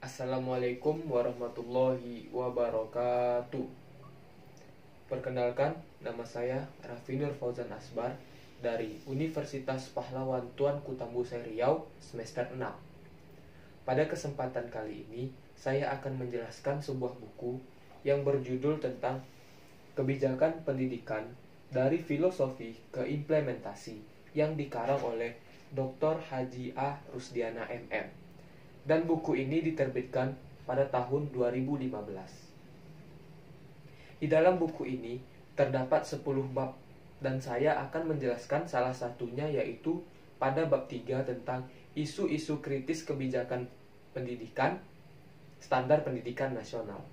Assalamualaikum warahmatullahi wabarakatuh. Perkenalkan, nama saya Raffi Nur Fauzan Asbar dari Universitas Pahlawan Tuanku Tembusai Riau semester 6. Pada kesempatan kali ini, saya akan menjelaskan sebuah buku yang berjudul tentang kebijakan pendidikan dari filosofi ke implementasi yang dikarang oleh Dr. Haji A. Rusdiana MM. Dan buku ini diterbitkan pada tahun 2015. Di dalam buku ini terdapat 10 bab dan saya akan menjelaskan salah satunya, yaitu pada bab 3 tentang isu-isu kritis kebijakan pendidikan, standar pendidikan nasional.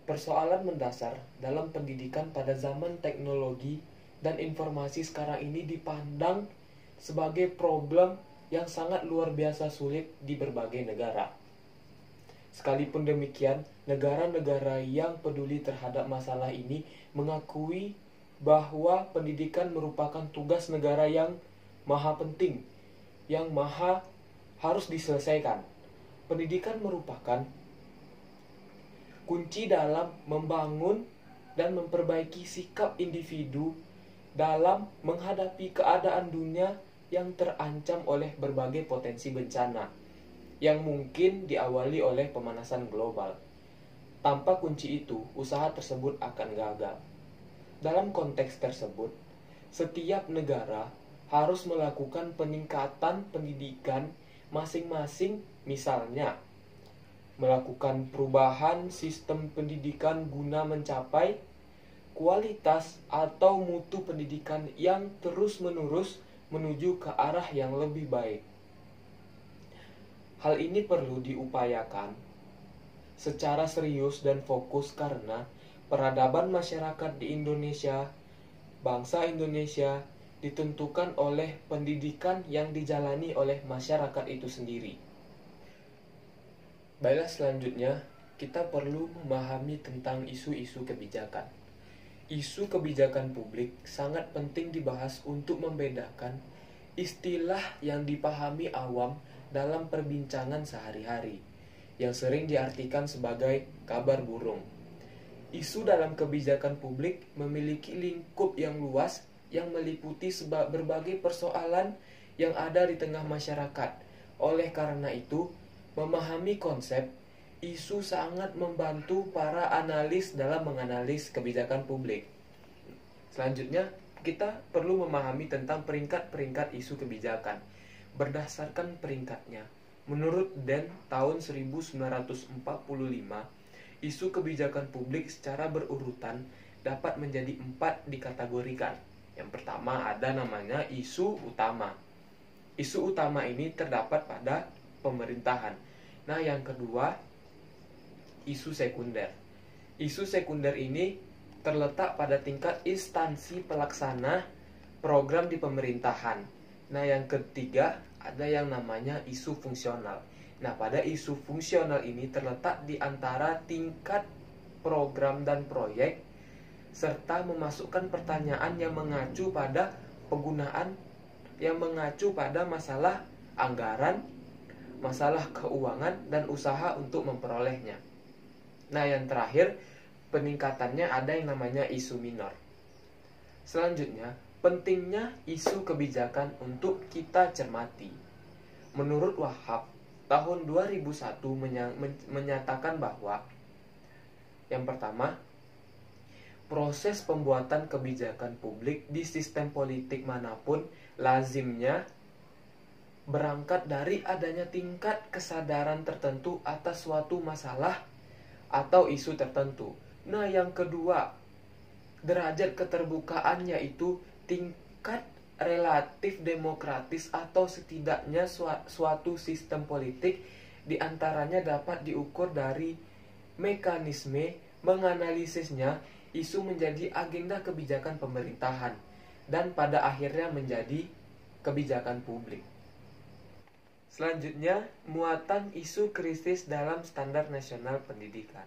Persoalan mendasar dalam pendidikan pada zaman teknologi dan informasi sekarang ini dipandang sebagai problem yang sangat luar biasa sulit di berbagai negara. Sekalipun demikian, negara-negara yang peduli terhadap masalah ini mengakui bahwa pendidikan merupakan tugas negara yang maha penting, yang maha harus diselesaikan. Pendidikan merupakan kunci dalam membangun dan memperbaiki sikap individu dalam menghadapi keadaan dunia yang terancam oleh berbagai potensi bencana yang mungkin diawali oleh pemanasan global. Tanpa kunci itu, usaha tersebut akan gagal. Dalam konteks tersebut, setiap negara harus melakukan peningkatan pendidikan masing-masing, misalnya melakukan perubahan sistem pendidikan guna mencapai kualitas atau mutu pendidikan yang terus-menerus menuju ke arah yang lebih baik. Hal ini perlu diupayakan secara serius dan fokus karena peradaban masyarakat di Indonesia, bangsa Indonesia, ditentukan oleh pendidikan yang dijalani oleh masyarakat itu sendiri. Baiklah, selanjutnya kita perlu memahami tentang isu-isu kebijakan. Isu kebijakan publik sangat penting dibahas untuk membedakan istilah yang dipahami awam dalam perbincangan sehari-hari, yang sering diartikan sebagai kabar burung. Isu dalam kebijakan publik memiliki lingkup yang luas yang meliputi berbagai persoalan yang ada di tengah masyarakat. Oleh karena itu, memahami konsep isu sangat membantu para analis dalam menganalisis kebijakan publik. Selanjutnya, kita perlu memahami tentang peringkat-peringkat isu kebijakan. Berdasarkan peringkatnya, menurut Den tahun 1945, isu kebijakan publik secara berurutan dapat menjadi 4 dikategorikan. Yang pertama ada namanya isu utama. Isu utama ini terdapat pada pemerintahan. Nah, yang kedua, isu sekunder. Isu sekunder ini terletak pada tingkat instansi pelaksana program di pemerintahan. Nah, yang ketiga ada yang namanya isu fungsional. Nah, pada isu fungsional ini terletak di antara tingkat program dan proyek serta memasukkan pertanyaan yang mengacu pada penggunaan, yang mengacu pada masalah anggaran, masalah keuangan, dan usaha untuk memperolehnya. Nah, yang terakhir, peningkatannya ada yang namanya isu minor. Selanjutnya, pentingnya isu kebijakan untuk kita cermati. Menurut Wahab, tahun 2001 menyatakan bahwa yang pertama, proses pembuatan kebijakan publik di sistem politik manapun lazimnya berangkat dari adanya tingkat kesadaran tertentu atas suatu masalah atau isu tertentu. Nah, yang kedua, derajat keterbukaan, yaitu tingkat relatif demokratis atau setidaknya suatu sistem politik diantaranya dapat diukur dari mekanisme menganalisisnya isu menjadi agenda kebijakan pemerintahan dan pada akhirnya menjadi kebijakan publik. Selanjutnya, muatan isu krisis dalam standar nasional pendidikan.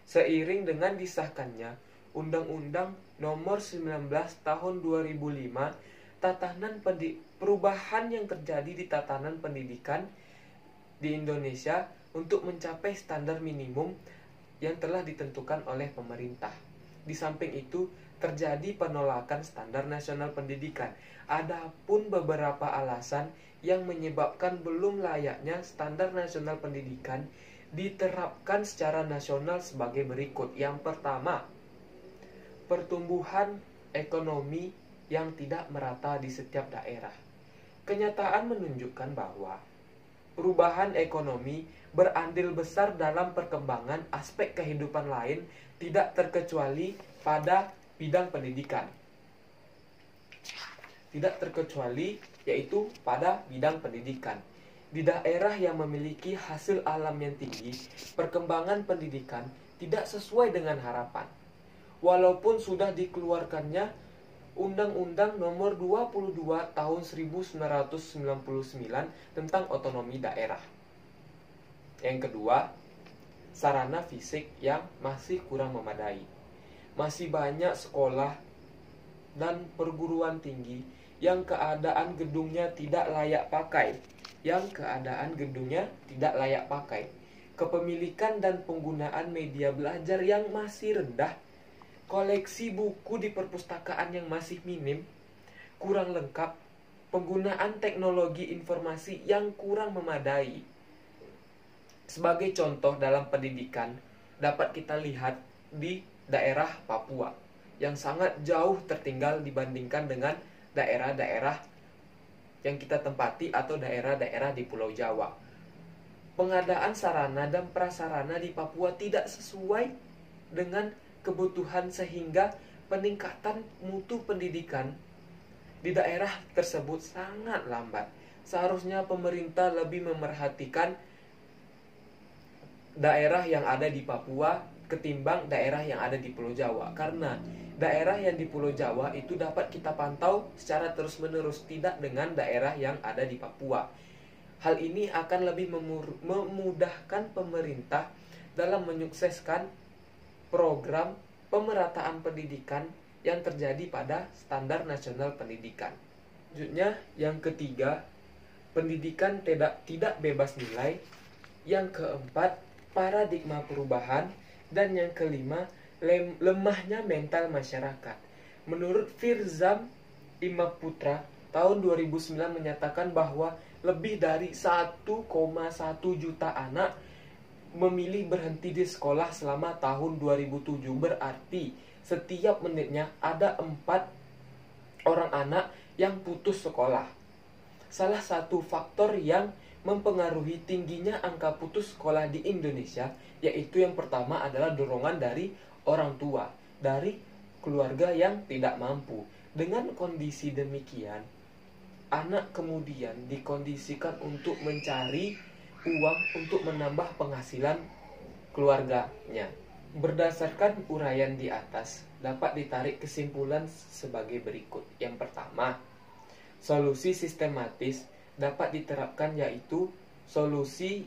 Seiring dengan disahkannya Undang-Undang Nomor 19 Tahun 2005, perubahan yang terjadi di tatanan pendidikan di Indonesia untuk mencapai standar minimum yang telah ditentukan oleh pemerintah. Di samping itu, terjadi penolakan standar nasional pendidikan. Adapun beberapa alasan yang menyebabkan belum layaknya standar nasional pendidikan diterapkan secara nasional sebagai berikut. Yang pertama, pertumbuhan ekonomi yang tidak merata di setiap daerah. Kenyataan menunjukkan bahwa perubahan ekonomi berandil besar dalam perkembangan aspek kehidupan lain, tidak terkecuali pada bidang pendidikan. Tidak terkecuali yaitu pada bidang pendidikan. Di daerah yang memiliki hasil alam yang tinggi, perkembangan pendidikan tidak sesuai dengan harapan. Walaupun sudah dikeluarkannya Undang-Undang Nomor 22 Tahun 1999 tentang otonomi daerah. Yang kedua, sarana fisik yang masih kurang memadai. Masih banyak sekolah dan perguruan tinggi yang keadaan gedungnya tidak layak pakai. Kepemilikan dan penggunaan media belajar yang masih rendah, koleksi buku di perpustakaan yang masih minim, kurang lengkap, penggunaan teknologi informasi yang kurang memadai. Sebagai contoh dalam pendidikan, dapat kita lihat di daerah Papua yang sangat jauh tertinggal dibandingkan dengan daerah-daerah yang kita tempati atau daerah-daerah di Pulau Jawa. Pengadaan sarana dan prasarana di Papua tidak sesuai dengan kebutuhan sehingga peningkatan mutu pendidikan di daerah tersebut sangat lambat. Seharusnya pemerintah lebih memerhatikan daerah yang ada di Papua ketimbang daerah yang ada di Pulau Jawa, karena daerah yang di Pulau Jawa itu dapat kita pantau secara terus-menerus, tidak dengan daerah yang ada di Papua. Hal ini akan lebih memudahkan pemerintah dalam menyukseskan program pemerataan pendidikan yang terjadi pada standar nasional pendidikan. Selanjutnya, yang ketiga, pendidikan tidak bebas nilai. Yang keempat, paradigma perubahan. Dan yang kelima, lemahnya mental masyarakat. Menurut Firzam Imaputra, tahun 2009 menyatakan bahwa lebih dari 1,1 juta anak memilih berhenti di sekolah selama tahun 2007. Berarti setiap menitnya ada 4 orang anak yang putus sekolah. Salah satu faktor yang mempengaruhi tingginya angka putus sekolah di Indonesia, yaitu yang pertama adalah dorongan dari orang tua, dari keluarga yang tidak mampu. Dengan kondisi demikian, anak kemudian dikondisikan untuk mencari uang untuk menambah penghasilan keluarganya. Berdasarkan uraian di atas, dapat ditarik kesimpulan sebagai berikut. Yang pertama, solusi sistematis dapat diterapkan, yaitu solusi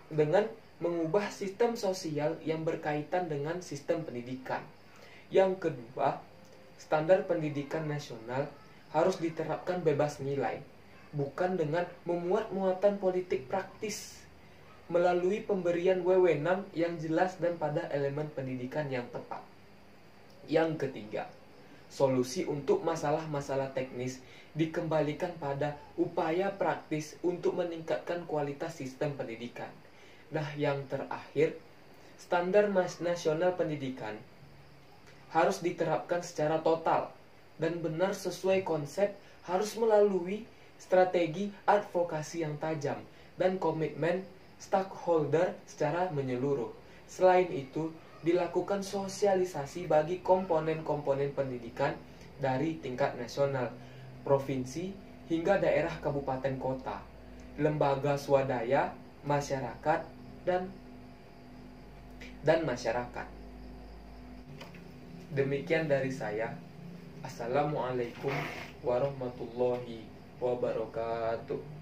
dengan mengubah sistem sosial yang berkaitan dengan sistem pendidikan. Yang kedua, standar pendidikan nasional harus diterapkan bebas nilai, bukan dengan memuat muatan politik praktis melalui pemberian wewenang yang jelas dan pada elemen pendidikan yang tepat. Yang ketiga, solusi untuk masalah-masalah teknis dikembalikan pada upaya praktis untuk meningkatkan kualitas sistem pendidikan. Nah, yang terakhir, standar nasional pendidikan harus diterapkan secara total dan benar sesuai konsep, harus melalui strategi advokasi yang tajam dan komitmen stakeholder secara menyeluruh. Selain itu, dilakukan sosialisasi bagi komponen-komponen pendidikan dari tingkat nasional, provinsi, hingga daerah kabupaten kota, lembaga swadaya, masyarakat, dan masyarakat. Demikian dari saya. Assalamualaikum warahmatullahi wabarakatuh.